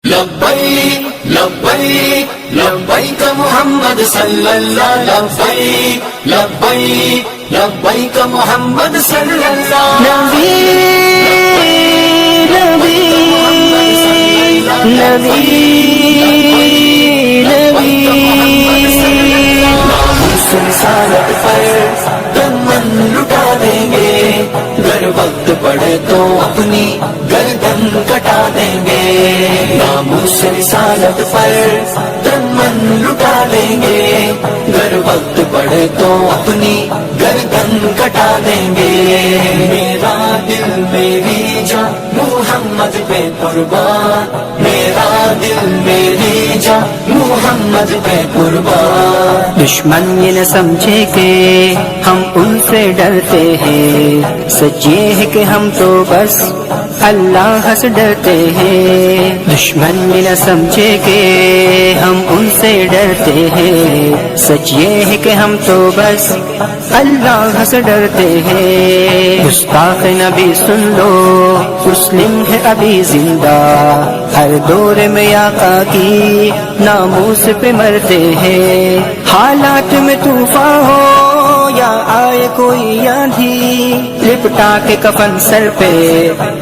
لبیک لبیک لبیک محمد صلی اللہ لبیک لبیک لبیک محمد صلی اللہ نبی نبی نبی نبی رسالت پر دمن لٹا دیں گے، گر وقت پڑے تو اپنی گردن کٹا دیں گے، ناموس رسالت پر دمن لٹا دیں گے، گر وقت پڑے تو اپنی گردن کٹا دیں گے، میرا دل میری جان محمد پہ قربان، میرا دل میری جان محمد پہ قربان۔ دشمن یہ نہ سمجھے کہ ہم ان سے ڈرتے ہیں، سچ یہ ہے کہ ہم تو بس اللہ سے ڈرتے ہیں۔ دشمن یہ نہ سمجھے کہ ہم ان سے ڈرتے ہیں، سچ یہ ہے کہ ہم تو بس اللہ سے ڈرتے ہیں۔ گستاخ نبی سن لو، مسلم ہے ابھی زندہ، ہر دور میں آقا کی ناموس پہ مرتے ہیں۔ حالات میں طوفان ہو یا آئے کوئی آندھی، لپٹا کے کفن سر پہ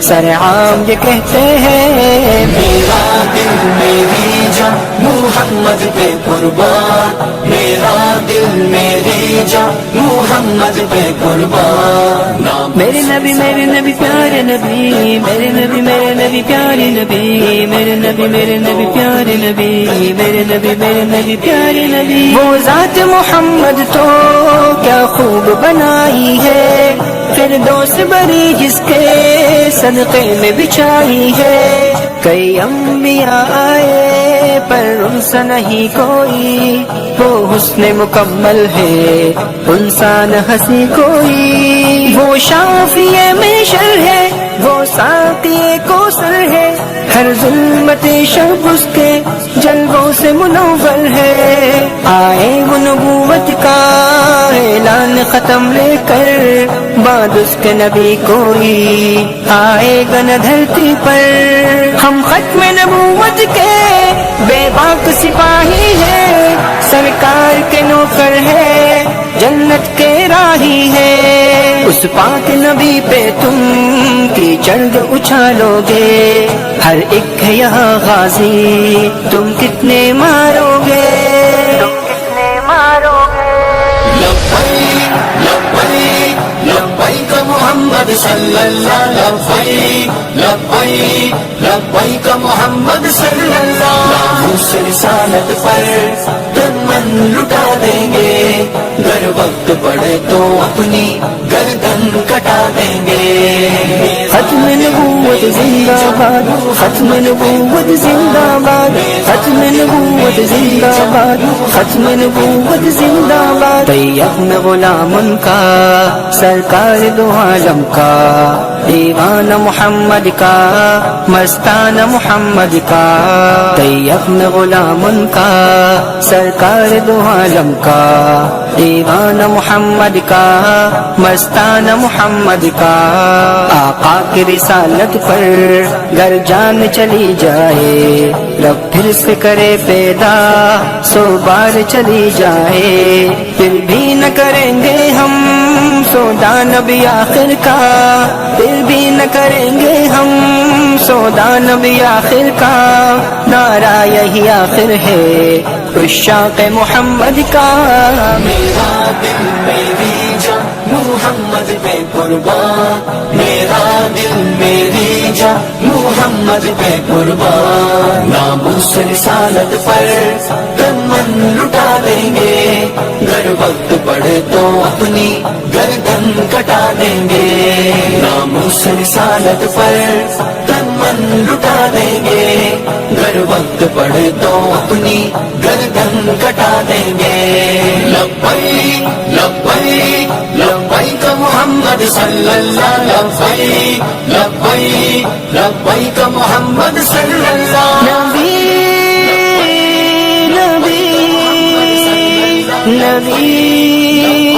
سر عام یہ کہتے ہیں، میرا دل میری جان محمد پہ قربان، میرا دل میری جان محمد پہ قربان۔ میرے نبی پیارے نبی، میرے نبی پیارے نبی، میرے نبی پیارے نبی، میرے نبی پیارے نبی۔ وہ ذات محمد تو کیا خوب بنائی ہے، فردوس بری جس کے صدقے میں بچھائی ہے۔ کئی انبیاء آئے پر ان سا نہیں کوئی، وہ حسن مکمل ہے انسان ہنسی کوئی۔ وہ شافی محشر ہے، وہ ساقی کوثر ہے، ہر ظلمت شب اس کے جلووں سے منور ہے۔ آئے وہ نبوت کا اعلان ختم لے کر، بعد اس کے نبی کوئی آئے گا نہ دھرتی پر۔ ہم ختم نبوت کے بے باک سپاہی ہیں، سرکار کے نوکر ہے، جنت کے راہی ہے۔ اس پاک نبی پہ تم کی چرگ اچھالو گے، ہر ایک ہے یہاں غازی، تم کتنے مارو گے، لبیک لبیک لبیک محمد صلی اللہ لبیک لبیک لبیک محمد صلی اللہ۔ اس رسالت پر دمن لٹا دیں گے، گر وقت پڑے تو اپنی گردن کٹا دیں گے، ختم نبوت زندہ باد، ختم نبوت زندہ باد، ختم نبوت زندہ باد، ختم نبوت زندہ باد۔ طیب میں غلام ان کا، سرکار دو عالم کا، دیوان محمد کا، مستان محمد کا۔ طیب میں غلام ان کا، سرکار دو عالم کا، دیوان محمد کا، مستان محمد کا۔ آقا کی رسالت پر گر جان چلی جائے، رب پھر سے کرے پیدا، 100 بار چلی جائے، پھر بھی نہ کریں گے ہم سودا نبی آخر کا، پھر بھی نہ کریں گے ہم سودا نبی آخر کا۔ نعرہ یہی آخر ہے عشاق محمد کا، میرا دل میری جان محمد پہ قربان، میرا دل میری جان محمد پہ قربان۔ ناموس رسالت پر دمن لٹا دیں گے، گر وقت پڑے تو اپنی گردن کٹا دیں گے، ناموس رسالت پر دمن لٹا دیں گے، گر وقت پڑے تو اپنی گردن کٹا دیں گے۔ لبیک لبیک لبیک محمد صلی اللہ لبیک لبیک لبیک محمد صلی اللہ۔ نبی نبی نبی